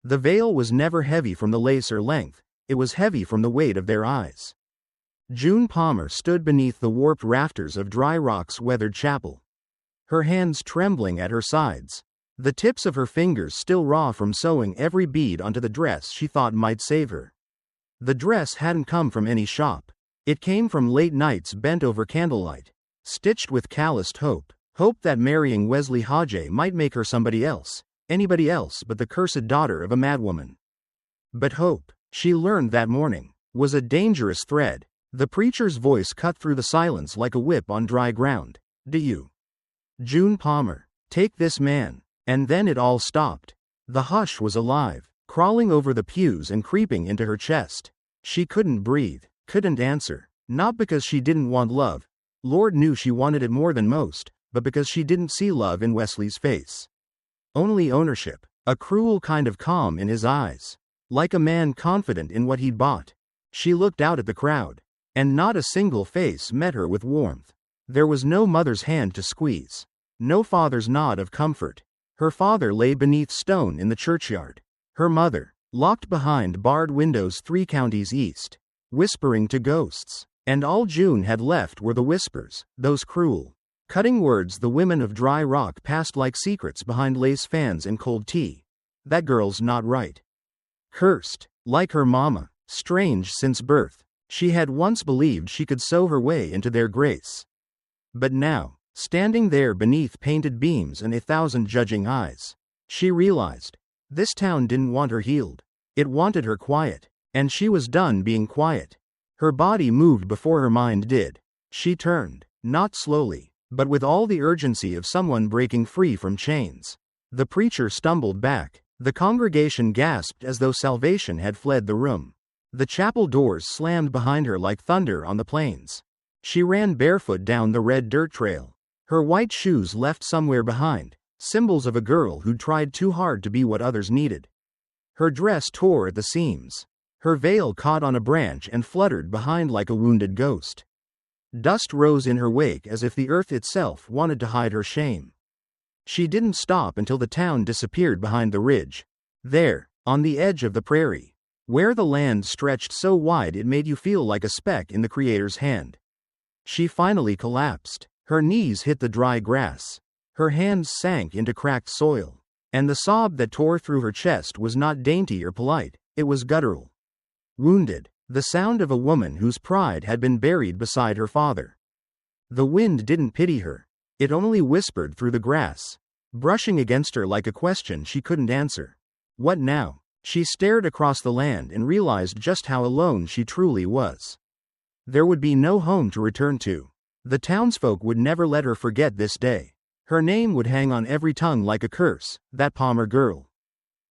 The veil was never heavy from the lace or length, it was heavy from the weight of their eyes. June Palmer stood beneath the warped rafters of Dry Rock's weathered chapel, her hands trembling at her sides, the tips of her fingers still raw from sewing every bead onto the dress she thought might save her. The dress hadn't come from any shop. It came from late nights bent over candlelight, stitched with calloused hope that marrying Wesley Hodge might make her somebody else, anybody else but the cursed daughter of a madwoman. But hope, she learned that morning, was a dangerous thread. The preacher's voice cut through the silence like a whip on dry ground. Do you, June Palmer, take this man? And then it all stopped. The hush was alive, crawling over the pews and creeping into her chest. She couldn't breathe, couldn't answer, not because she didn't want love. Lord knew she wanted it more than most, but because she didn't see love in Wesley's face. Only ownership, a cruel kind of calm in his eyes, like a man confident in what he'd bought. She looked out at the crowd, and not a single face met her with warmth. There was no mother's hand to squeeze, no father's nod of comfort. Her father lay beneath stone in the churchyard. Her mother, locked behind barred windows 3 counties east, whispering to ghosts. And all June had left were the whispers, those cruel, cutting words the women of Dry Rock passed like secrets behind lace fans and cold tea. That girl's not right. Cursed, like her mama, strange since birth. She had once believed she could sew her way into their grace. But now, standing there beneath painted beams and 1,000 judging eyes, she realized, this town didn't want her healed. It wanted her quiet, and she was done being quiet. Her body moved before her mind did. She turned, not slowly, but with all the urgency of someone breaking free from chains. The preacher stumbled back. The congregation gasped as though salvation had fled the room. The chapel doors slammed behind her like thunder on the plains. She ran barefoot down the red dirt trail, her white shoes left somewhere behind, symbols of a girl who'd tried too hard to be what others needed. Her dress tore at the seams. Her veil caught on a branch and fluttered behind like a wounded ghost. Dust rose in her wake as if the earth itself wanted to hide her shame. She didn't stop until the town disappeared behind the ridge. There, on the edge of the prairie, where the land stretched so wide it made you feel like a speck in the Creator's hand. She finally collapsed. Her knees hit the dry grass. Her hands sank into cracked soil. And the sob that tore through her chest was not dainty or polite, it was guttural. Wounded, the sound of a woman whose pride had been buried beside her father. The wind didn't pity her. It only whispered through the grass, brushing against her like a question she couldn't answer. What now? She stared across the land and realized just how alone she truly was. There would be no home to return to. The townsfolk would never let her forget this day. Her name would hang on every tongue like a curse, that Palmer girl.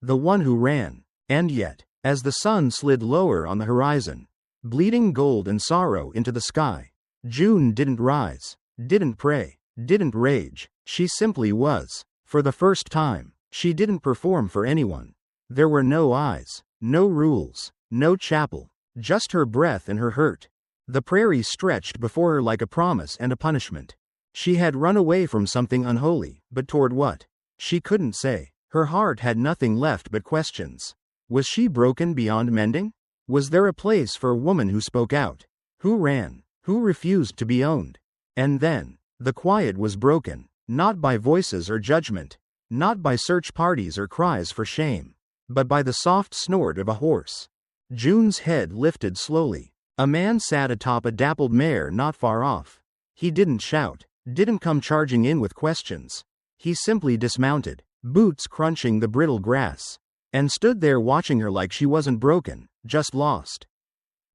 The one who ran. And yet, as the sun slid lower on the horizon, bleeding gold and sorrow into the sky, June didn't rise, didn't pray, didn't rage. She simply was. For the first time, she didn't perform for anyone. There were no eyes, no rules, no chapel, just her breath and her hurt. The prairie stretched before her like a promise and a punishment. She had run away from something unholy, but toward what? She couldn't say. Her heart had nothing left but questions. Was she broken beyond mending? Was there a place for a woman who spoke out, who ran, who refused to be owned? And then, the quiet was broken, not by voices or judgment, not by search parties or cries for shame, but by the soft snort of a horse. June's head lifted slowly. A man sat atop a dappled mare not far off. He didn't shout, didn't come charging in with questions. He simply dismounted, boots crunching the brittle grass, and stood there watching her like she wasn't broken, just lost.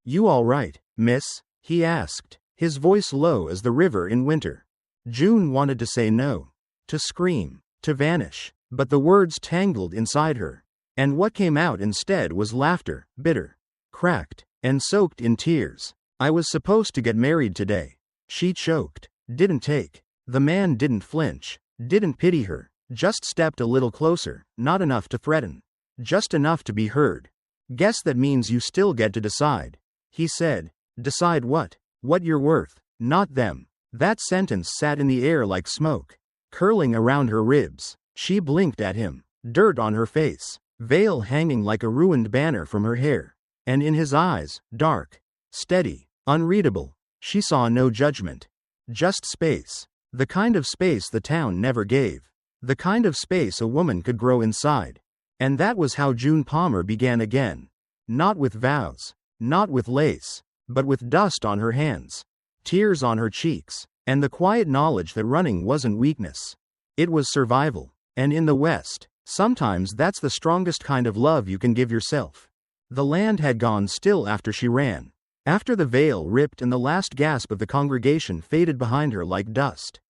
"You all right, miss?" he asked, his voice low as the river in winter. June wanted to say no, to scream, to vanish, but the words tangled inside her, and what came out instead was laughter, bitter, cracked, and soaked in tears. "I was supposed to get married today," she choked. Didn't take. The man didn't flinch, didn't pity her, just stepped a little closer, not enough to threaten, just enough to be heard. "Guess that means you still get to decide," he said. "Decide what? What you're worth, not them." That sentence sat in the air like smoke, curling around her ribs. She blinked at him, dirt on her face, veil hanging like a ruined banner from her hair. And in his eyes, dark, steady, unreadable, she saw no judgment. Just space. The kind of space the town never gave. The kind of space a woman could grow inside. And that was how June Palmer began again. Not with vows. Not with lace. But with dust on her hands. Tears on her cheeks. And the quiet knowledge that running wasn't weakness. It was survival. And in the West, sometimes that's the strongest kind of love you can give yourself. The land had gone still after she ran. After the veil ripped and the last gasp of the congregation faded behind her like dust.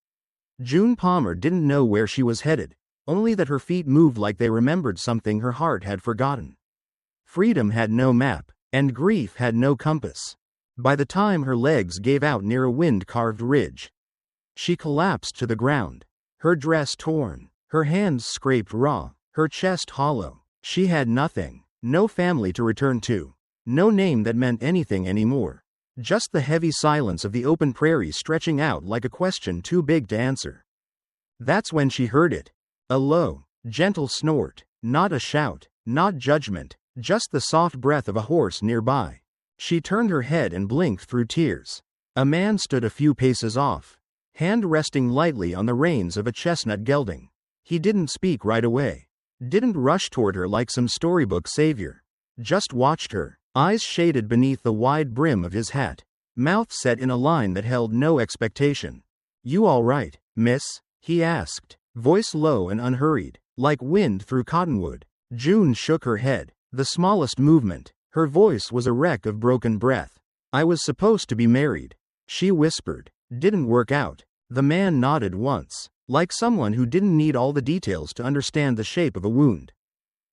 June Palmer didn't know where she was headed, only that her feet moved like they remembered something her heart had forgotten. Freedom had no map, and grief had no compass. By the time her legs gave out near a wind-carved ridge, she collapsed to the ground, her dress torn, her hands scraped raw, her chest hollow. She had nothing, no family to return to, no name that meant anything anymore. Just the heavy silence of the open prairie stretching out like a question too big to answer. That's when she heard it. A low, gentle snort, not a shout, not judgment, just the soft breath of a horse nearby. She turned her head and blinked through tears. A man stood a few paces off, hand resting lightly on the reins of a chestnut gelding. He didn't speak right away. Didn't rush toward her like some storybook savior. Just watched her, eyes shaded beneath the wide brim of his hat, mouth set in a line that held no expectation. "You all right, miss?" he asked, voice low and unhurried, like wind through cottonwood. June shook her head, the smallest movement. Her voice was a wreck of broken breath. "I was supposed to be married," she whispered. "Didn't work out." The man nodded once, like someone who didn't need all the details to understand the shape of a wound.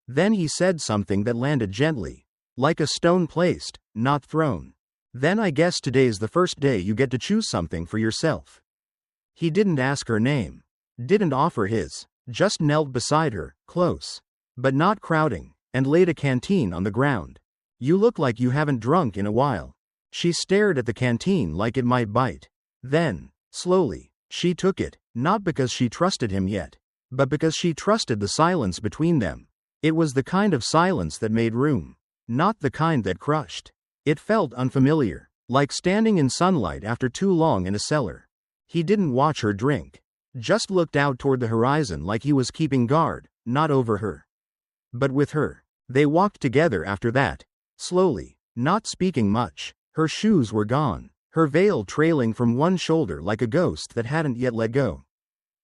Then he said something that landed gently, like a stone placed, not thrown. "Then I guess today's the first day you get to choose something for yourself." He didn't ask her name, didn't offer his, just knelt beside her, close, but not crowding, and laid a canteen on the ground. "You look like you haven't drunk in a while." She stared at the canteen like it might bite. Then, slowly, she took it, not because she trusted him yet, but because she trusted the silence between them. It was the kind of silence that made room, not the kind that crushed. It felt unfamiliar, like standing in sunlight after too long in a cellar. He didn't watch her drink, just looked out toward the horizon like he was keeping guard, not over her, but with her. They walked together after that, slowly, not speaking much. Her shoes were gone, her veil trailing from one shoulder like a ghost that hadn't yet let go.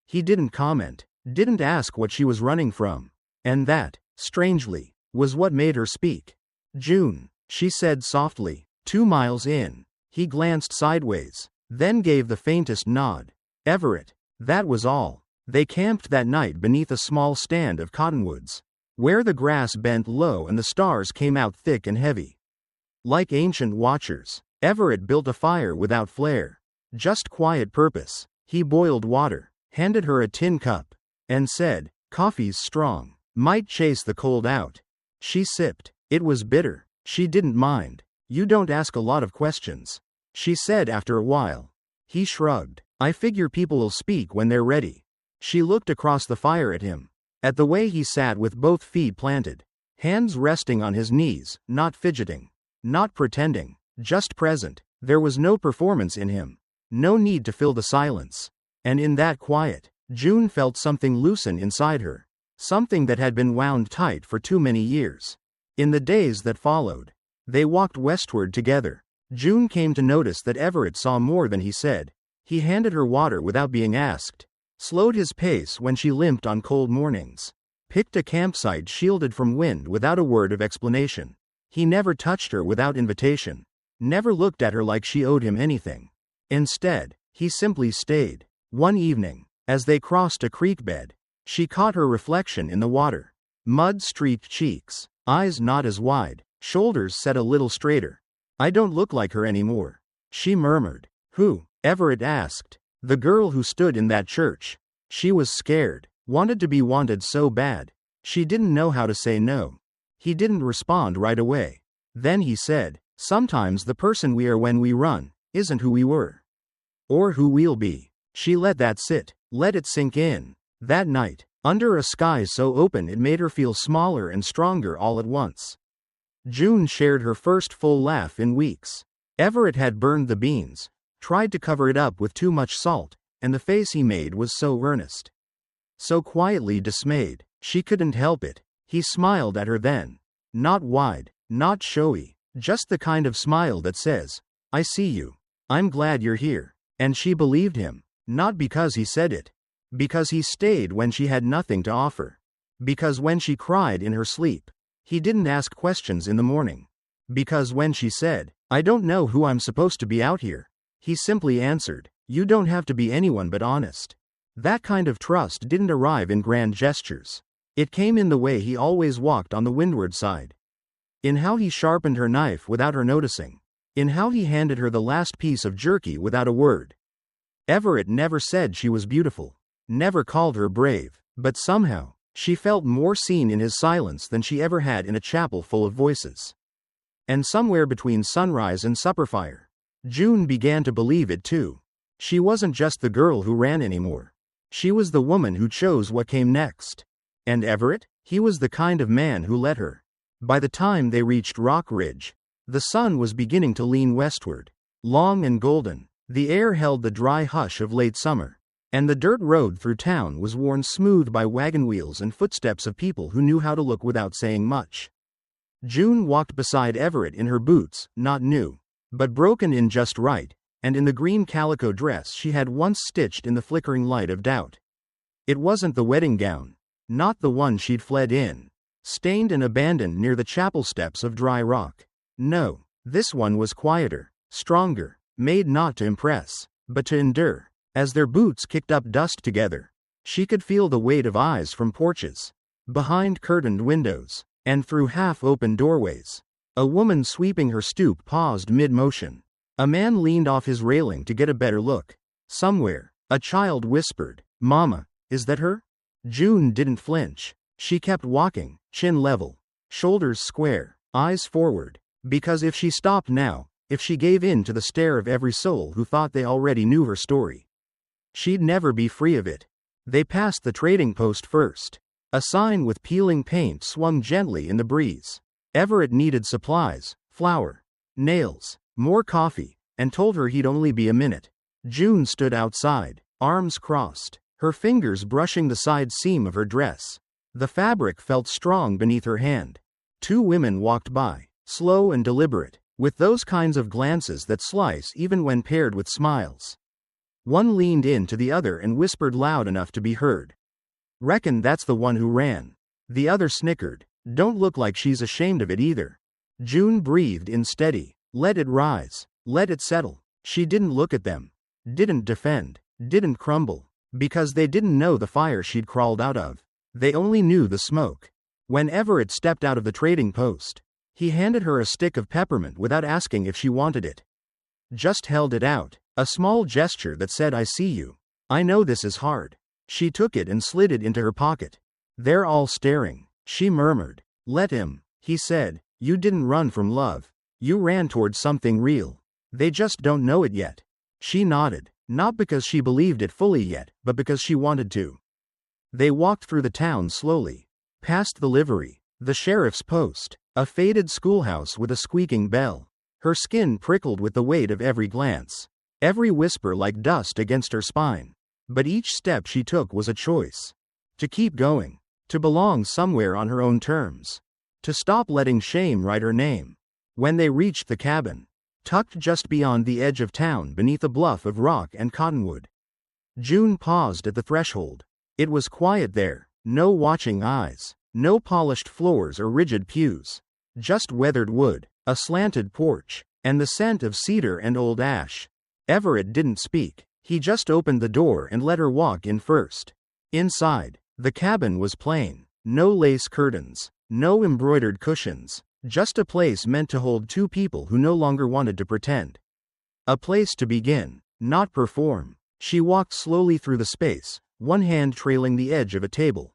He didn't comment, didn't ask what she was running from. And that, strangely, was what made her speak. "June," she said softly, 2 miles in. He glanced sideways, then gave the faintest nod. "Everett." That was all. They camped that night beneath a small stand of cottonwoods, where the grass bent low and the stars came out thick and heavy. Like ancient watchers, Everett built a fire without flare, just quiet purpose. He boiled water, handed her a tin cup, and said, "Coffee's strong. Might chase the cold out." She sipped. It was bitter. She didn't mind. "You don't ask a lot of questions," she said after a while. He shrugged. "I figure people'll speak when they're ready." She looked across the fire at him, at the way he sat with both feet planted, hands resting on his knees, not fidgeting, not pretending, just present. There was no performance in him, no need to fill the silence. And in that quiet, June felt something loosen inside her, something that had been wound tight for too many years. In the days that followed, they walked westward together. June came to notice that Everett saw more than he said. He handed her water without being asked, slowed his pace when she limped on cold mornings, picked a campsite shielded from wind without a word of explanation. He never touched her without invitation, never looked at her like she owed him anything. Instead, he simply stayed. One evening, as they crossed a creek bed, she caught her reflection in the water. Mud-streaked cheeks, eyes not as wide, shoulders set a little straighter. "I don't look like her anymore," she murmured. "Who?" Everett asked. "The girl who stood in that church." She was scared, wanted to be wanted so bad. She didn't know how to say no. He didn't respond right away. Then he said, "Sometimes the person we are when we run isn't who we were. Or who we'll be." She let that sit, let it sink in. That night, under a sky so open it made her feel smaller and stronger all at once. June shared her first full laugh in weeks. Everett had burned the beans, tried to cover it up with too much salt, and the face he made was so earnest, so quietly dismayed, she couldn't help it. He smiled at her then. Not wide, not showy, just the kind of smile that says, "I see you. I'm glad you're here." And she believed him, not because he said it, because he stayed when she had nothing to offer, because when she cried in her sleep, he didn't ask questions in the morning, because when she said, "I don't know who I'm supposed to be out here," he simply answered, "You don't have to be anyone but honest." That kind of trust didn't arrive in grand gestures. It came in the way he always walked on the windward side, in how he sharpened her knife without her noticing, in how he handed her the last piece of jerky without a word. Everett never said she was beautiful, never called her brave, but somehow, she felt more seen in his silence than she ever had in a chapel full of voices. And somewhere between sunrise and supper fire, June began to believe it too. She wasn't just the girl who ran anymore. She was the woman who chose what came next. And Everett? He was the kind of man who let her. By the time they reached Rock Ridge, the sun was beginning to lean westward, long and golden. The air held the dry hush of late summer, and the dirt road through town was worn smooth by wagon wheels and footsteps of people who knew how to look without saying much. June walked beside Everett in her boots, not new, but broken in just right, and in the green calico dress she had once stitched in the flickering light of doubt. It wasn't the wedding gown, not the one she'd fled in, stained and abandoned near the chapel steps of Dry Rock. No, this one was quieter, stronger, made not to impress, but to endure. As their boots kicked up dust together, she could feel the weight of eyes from porches, behind curtained windows, and through half-open doorways. A woman sweeping her stoop paused mid-motion. A man leaned off his railing to get a better look. Somewhere, a child whispered, "Mama, is that her?" June didn't flinch. She kept walking, chin level, shoulders square, eyes forward, because if she stopped now, if she gave in to the stare of every soul who thought they already knew her story, she'd never be free of it. They passed the trading post first. A sign with peeling paint swung gently in the breeze. Everett needed supplies, flour, nails, more coffee, and told her he'd only be a minute. June stood outside, arms crossed, her fingers brushing the side seam of her dress. The fabric felt strong beneath her hand. Two women walked by, slow and deliberate, with those kinds of glances that slice even when paired with smiles. One leaned in to the other and whispered loud enough to be heard, "Reckon that's the one who ran." The other snickered, "Don't look like she's ashamed of it either." June breathed in steady, let it rise, let it settle. She didn't look at them, didn't defend, didn't crumble, because they didn't know the fire she'd crawled out of. They only knew the smoke. When Everett stepped out of the trading post, he handed her a stick of peppermint without asking if she wanted it. Just held it out, a small gesture that said, "I see you. I know this is hard." She took it and slid it into her pocket. "They're all staring," she murmured. "Let him," he said. "You didn't run from love. You ran toward something real. They just don't know it yet." She nodded, not because she believed it fully yet, but because she wanted to. They walked through the town slowly, past the livery, the sheriff's post, a faded schoolhouse with a squeaking bell. Her skin prickled with the weight of every glance, every whisper like dust against her spine. But each step she took was a choice. To keep going, to belong somewhere on her own terms, to stop letting shame write her name. When they reached the cabin, tucked just beyond the edge of town beneath a bluff of rock and cottonwood, June paused at the threshold. It was quiet there, no watching eyes, no polished floors or rigid pews, just weathered wood, a slanted porch, and the scent of cedar and old ash. Everett didn't speak. He just opened the door and let her walk in first. Inside, the cabin was plain. No lace curtains, no embroidered cushions, just a place meant to hold two people who no longer wanted to pretend. A place to begin, not perform. She walked slowly through the space, one hand trailing the edge of a table,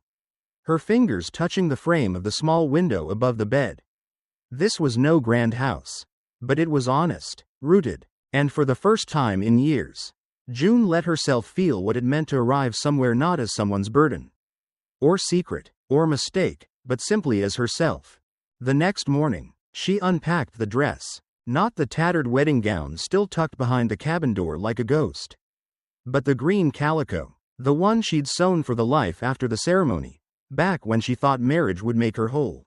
her fingers touching the frame of the small window above the bed. This was no grand house, but it was honest, rooted, and for the first time in years, June let herself feel what it meant to arrive somewhere not as someone's burden, or secret, or mistake, but simply as herself. The next morning, she unpacked the dress, not the tattered wedding gown still tucked behind the cabin door like a ghost, but the green calico, the one she'd sewn for the life after the ceremony, back when she thought marriage would make her whole.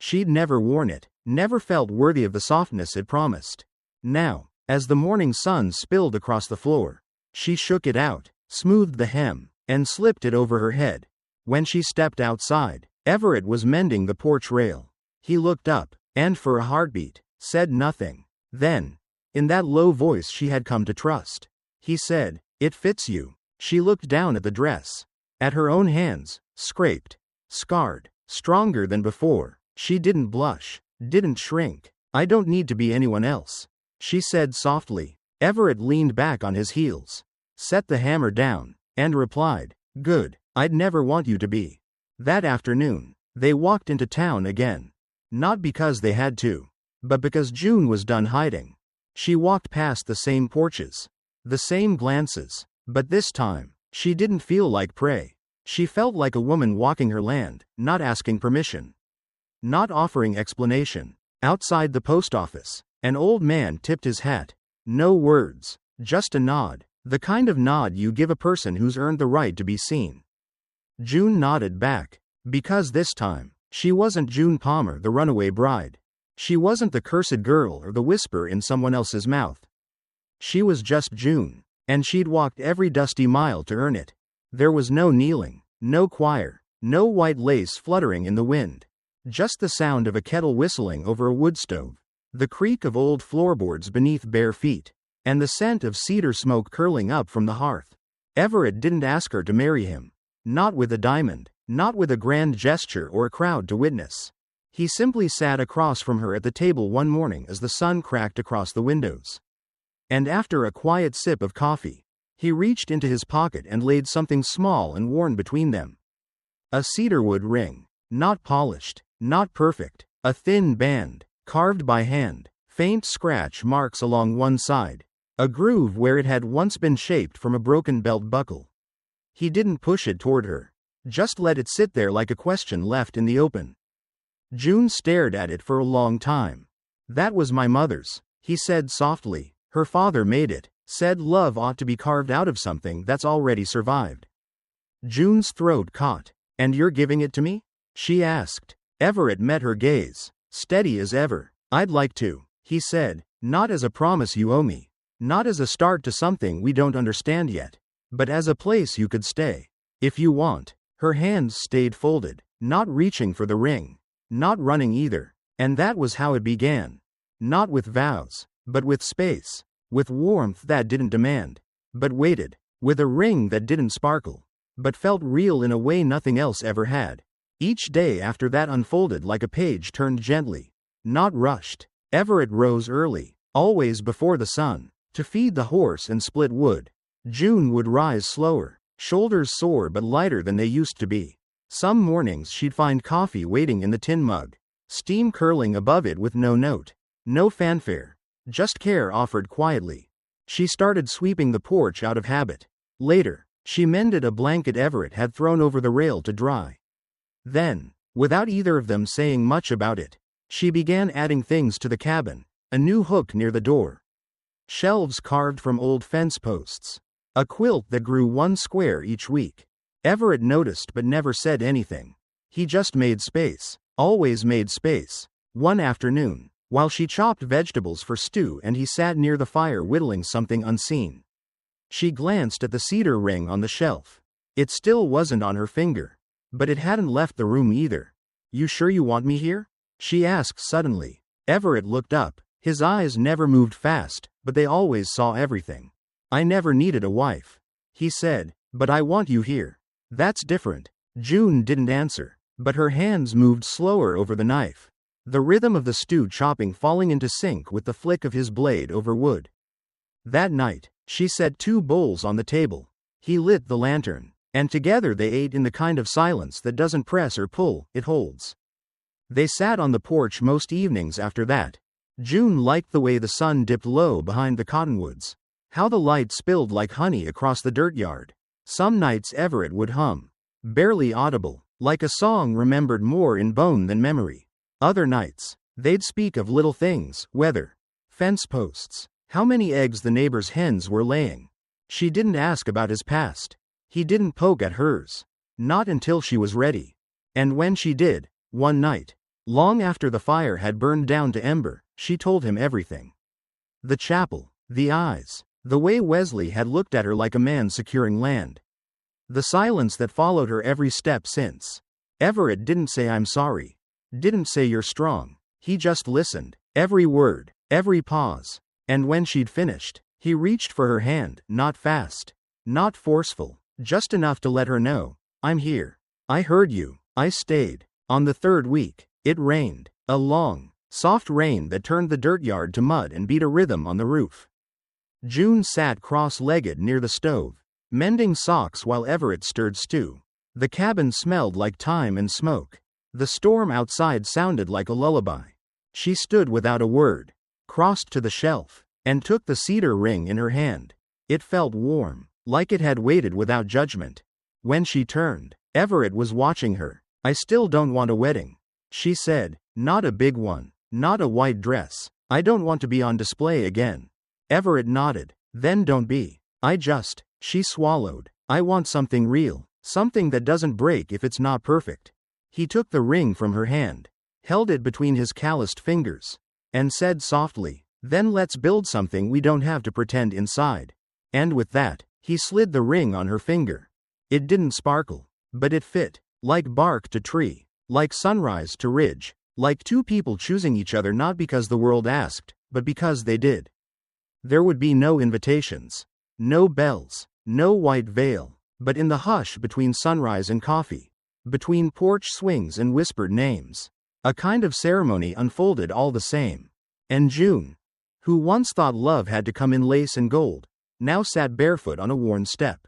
She'd never worn it, never felt worthy of the softness it promised. Now, as the morning sun spilled across the floor, she shook it out, smoothed the hem, and slipped it over her head. When she stepped outside, Everett was mending the porch rail. He looked up, and for a heartbeat, said nothing. Then, in that low voice she had come to trust, he said, "It fits you." She looked down at the dress, at her own hands, scraped, scarred, stronger than before. She didn't blush, didn't shrink. "I don't need to be anyone else," she said softly. Everett leaned back on his heels, set the hammer down, and replied, "Good, I'd never want you to be." That afternoon, they walked into town again. Not because they had to, but because June was done hiding. She walked past the same porches, the same glances, but this time, she didn't feel like prey. She felt like a woman walking her land, not asking permission, not offering explanation. Outside the post office, an old man tipped his hat. No words, just a nod, the kind of nod you give a person who's earned the right to be seen. June nodded back, because this time, she wasn't June Palmer, the runaway bride. She wasn't the cursed girl or the whisper in someone else's mouth. She was just June, and she'd walked every dusty mile to earn it. There was no kneeling, no choir, no white lace fluttering in the wind. Just the sound of a kettle whistling over a wood stove, the creak of old floorboards beneath bare feet, and the scent of cedar smoke curling up from the hearth. Everett didn't ask her to marry him. Not with a diamond, not with a grand gesture or a crowd to witness. He simply sat across from her at the table one morning as the sun cracked across the windows. And after a quiet sip of coffee, he reached into his pocket and laid something small and worn between them. A cedarwood ring, not polished, not perfect, a thin band, carved by hand, faint scratch marks along one side, a groove where it had once been shaped from a broken belt buckle. He didn't push it toward her, just let it sit there like a question left in the open. June stared at it for a long time. "That was my mother's," he said softly. "Her father made it, said love ought to be carved out of something that's already survived." June's throat caught. "And you're giving it to me?" she asked. Everett met her gaze, steady as ever. "I'd like to," he said, "not as a promise you owe me, not as a start to something we don't understand yet, but as a place you could stay, if you want." Her hands stayed folded, not reaching for the ring, not running either, and that was how it began. Not with vows, but with space, with warmth that didn't demand, but waited, with a ring that didn't sparkle, but felt real in a way nothing else ever had. Each day after that unfolded like a page turned gently, not rushed. Everett rose early, always before the sun, to feed the horse and split wood. June would rise slower, shoulders sore but lighter than they used to be. Some mornings she'd find coffee waiting in the tin mug, steam curling above it with no note, no fanfare, just care offered quietly. She started sweeping the porch out of habit. Later, she mended a blanket Everett had thrown over the rail to dry. Then, without either of them saying much about it, she began adding things to the cabin, a new hook near the door, shelves carved from old fence posts, a quilt that grew one square each week. Everett noticed but never said anything. He just made space, always made space. One afternoon, while she chopped vegetables for stew and he sat near the fire whittling something unseen, she glanced at the cedar ring on the shelf. It still wasn't on her finger, but it hadn't left the room either. "You sure you want me here?" she asked suddenly. Everett looked up. His eyes never moved fast, but they always saw everything. "I never needed a wife," he said, "but I want you here." "That's different." June didn't answer, but her hands moved slower over the knife, the rhythm of the stew chopping falling into sync with the flick of his blade over wood. That night, she set 2 bowls on the table. He lit the lantern, and together they ate in the kind of silence that doesn't press or pull, it holds. They sat on the porch most evenings after that. June liked the way the sun dipped low behind the cottonwoods, how the light spilled like honey across the dirt yard. Some nights Everett would hum, barely audible, like a song remembered more in bone than memory. Other nights, they'd speak of little things, weather, fence posts, how many eggs the neighbor's hens were laying. She didn't ask about his past. He didn't poke at hers. Not until she was ready. And when she did, one night, long after the fire had burned down to ember, she told him everything. The chapel, the eyes, the way Wesley had looked at her like a man securing land. The silence that followed her every step since. Everett didn't say I'm sorry. Didn't say you're strong. He just listened. Every word, every pause. And when she'd finished, he reached for her hand, not fast, not forceful, just enough to let her know, I'm here. I heard you. I stayed. On the third week, it rained. A long, soft rain that turned the dirt yard to mud and beat a rhythm on the roof. June sat cross-legged near the stove, mending socks while Everett stirred stew. The cabin smelled like thyme and smoke. The storm outside sounded like a lullaby. She stood without a word, crossed to the shelf, and took the cedar ring in her hand. It felt warm, like it had waited without judgment. When she turned, Everett was watching her. I still don't want a wedding, she said. Not a big one, not a white dress. I don't want to be on display again. Everett nodded. Then don't be. She swallowed. I want something real, something that doesn't break if it's not perfect. He took the ring from her hand, held it between his calloused fingers, and said softly, then let's build something we don't have to pretend inside. And with that, he slid the ring on her finger. It didn't sparkle, but it fit, like bark to tree, like sunrise to ridge, like two people choosing each other not because the world asked, but because they did. There would be no invitations, no bells, no white veil, but in the hush between sunrise and coffee, between porch swings and whispered names, a kind of ceremony unfolded all the same. And June, who once thought love had to come in lace and gold, now sat barefoot on a worn step.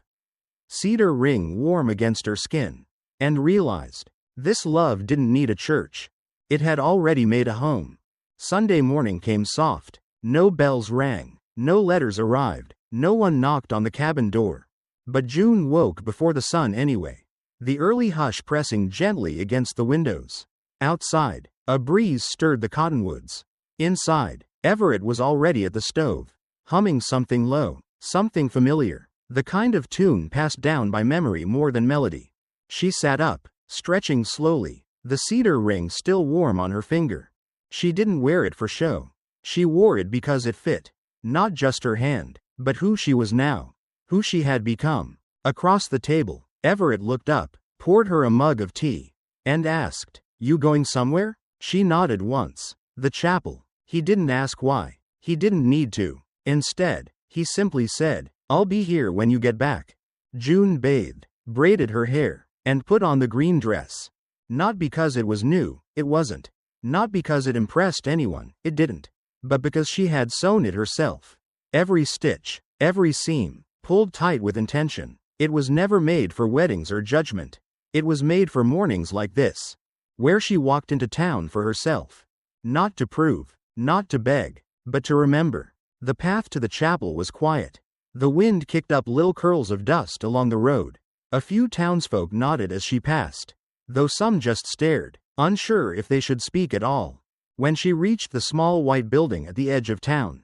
Cedar ring warm against her skin, and realized, this love didn't need a church. It had already made a home. Sunday morning came soft. No bells rang, no letters arrived, no one knocked on the cabin door. But June woke before the sun anyway, the early hush pressing gently against the windows. Outside, a breeze stirred the cottonwoods. Inside, Everett was already at the stove, humming something low, something familiar, the kind of tune passed down by memory more than melody. She sat up, stretching slowly, the cedar ring still warm on her finger. She didn't wear it for show. She wore it because it fit, not just her hand, but who she was now, who she had become. Across the table, Everett looked up, poured her a mug of tea, and asked, you going somewhere? She nodded once. The chapel. He didn't ask why. He didn't need to. Instead, he simply said, I'll be here when you get back. June bathed, braided her hair, and put on the green dress. Not because it was new, it wasn't. Not because it impressed anyone, it didn't. But because she had sewn it herself. Every stitch, every seam, pulled tight with intention. It was never made for weddings or judgment. It was made for mornings like this, where she walked into town for herself. Not to prove, not to beg, but to remember. The path to the chapel was quiet. The wind kicked up little curls of dust along the road. A few townsfolk nodded as she passed, though some just stared, unsure if they should speak at all. When she reached the small white building at the edge of town,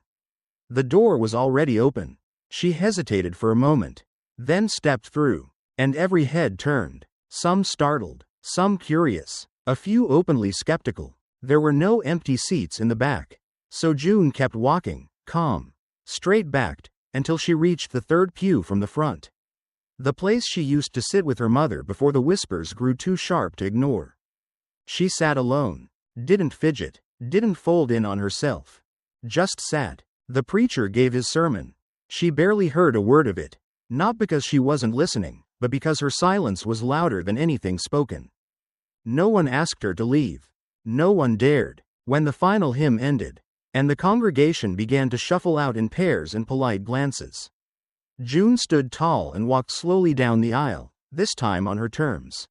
the door was already open. She hesitated for a moment, then stepped through, and every head turned, some startled, some curious, a few openly skeptical. There were no empty seats in the back, so June kept walking, calm, straight-backed, until she reached the third pew from the front. The place she used to sit with her mother before the whispers grew too sharp to ignore. She sat alone, didn't fidget, didn't fold in on herself. Just sat. The preacher gave his sermon. She barely heard a word of it, not because she wasn't listening, but because her silence was louder than anything spoken. No one asked her to leave. No one dared. When the final hymn ended, and the congregation began to shuffle out in pairs and polite glances, June stood tall and walked slowly down the aisle, this time on her terms.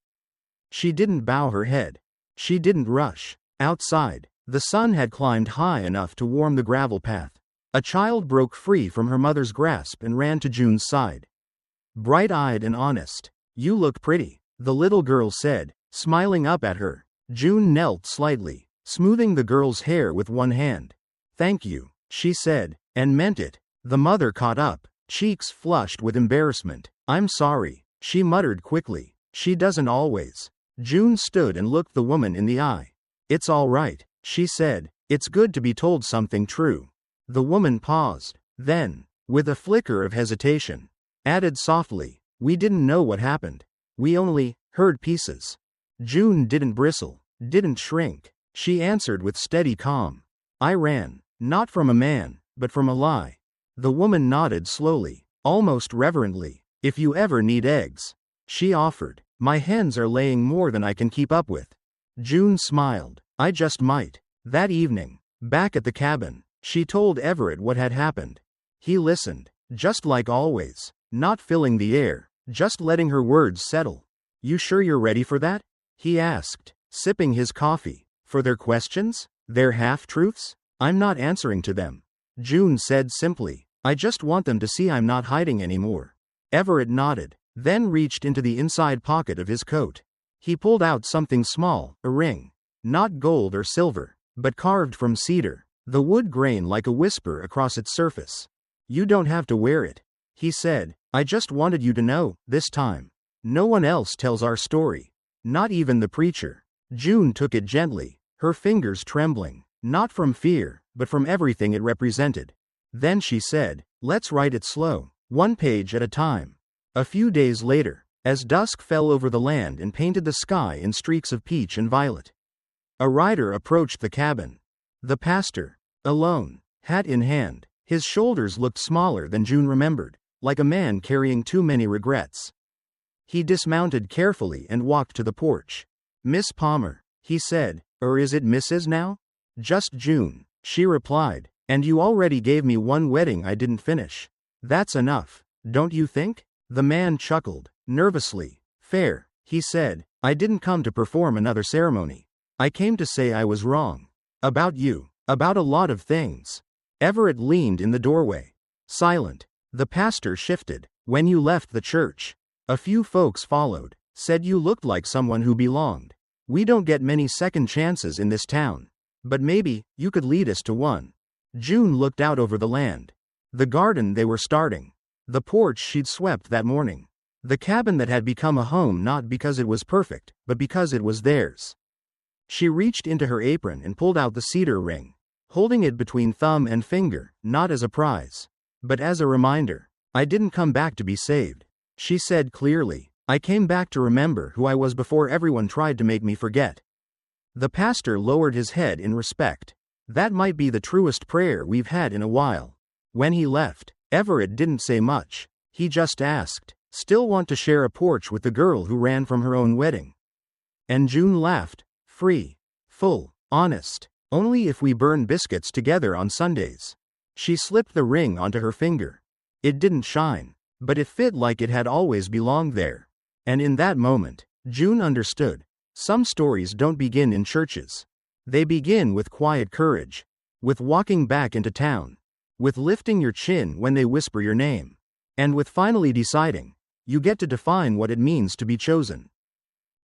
She didn't bow her head. She didn't rush. Outside, the sun had climbed high enough to warm the gravel path. A child broke free from her mother's grasp and ran to June's side. Bright-eyed and honest. You look pretty, the little girl said, Smiling up at her, June knelt slightly, smoothing the girl's hair with one hand. "Thank you," she said, and meant it. The mother caught up, cheeks flushed with embarrassment. "I'm sorry," she muttered quickly. "She doesn't always." June stood and looked the woman in the eye. "It's all right," she said. "It's good to be told something true." The woman paused, then, with a flicker of hesitation, added softly, "We didn't know what happened. We only heard pieces." June didn't bristle, didn't shrink. She answered with steady calm. "I ran, not from a man, but from a lie." The woman nodded slowly, almost reverently. "If you ever need eggs," she offered. "My hens are laying more than I can keep up with." June smiled. "I just might." That evening, back at the cabin, she told Everett what had happened. He listened, just like always, not filling the air, just letting her words settle. "You sure you're ready for that?" he asked, sipping his coffee. "For their questions? Their half-truths? I'm not answering to them," June said simply. "I just want them to see I'm not hiding anymore." Everett nodded, then reached into the inside pocket of his coat. He pulled out something small, a ring. Not gold or silver, but carved from cedar, the wood grain like a whisper across its surface. "You don't have to wear it," he said. "I just wanted you to know, this time. No one else tells our story. Not even the preacher." June took it gently, her fingers trembling, not from fear, but from everything it represented. Then she said, "Let's write it slow, one page at a time." A few days later, as dusk fell over the land and painted the sky in streaks of peach and violet, a rider approached the cabin. The pastor, alone, hat in hand, his shoulders looked smaller than June remembered, like a man carrying too many regrets. He dismounted carefully and walked to the porch. "Miss Palmer," he said. "Or is it Mrs. now?" "Just June," she replied. "And you already gave me one wedding I didn't finish. That's enough, don't you think?" The man chuckled, nervously. "Fair," he said. "I didn't come to perform another ceremony. I came to say I was wrong. About you. About a lot of things." Everett leaned in the doorway, silent. The pastor shifted. "When you left the church, a few folks followed, said you looked like someone who belonged. We don't get many second chances in this town. But maybe you could lead us to one." June looked out over the land. The garden they were starting. The porch she'd swept that morning. The cabin that had become a home not because it was perfect, but because it was theirs. She reached into her apron and pulled out the cedar ring, holding it between thumb and finger, not as a prize, but as a reminder. "I didn't come back to be saved," she said clearly. "I came back to remember who I was before everyone tried to make me forget." The pastor lowered his head in respect. "That might be the truest prayer we've had in a while." When he left, Everett didn't say much. He just asked, "Still want to share a porch with the girl who ran from her own wedding?" And June laughed. "Free. Full. Honest. Only if we burn biscuits together on Sundays." She slipped the ring onto her finger. It didn't shine, but it fit like it had always belonged there. And in that moment, June understood. Some stories don't begin in churches. They begin with quiet courage, with walking back into town, with lifting your chin when they whisper your name, and with finally deciding, you get to define what it means to be chosen.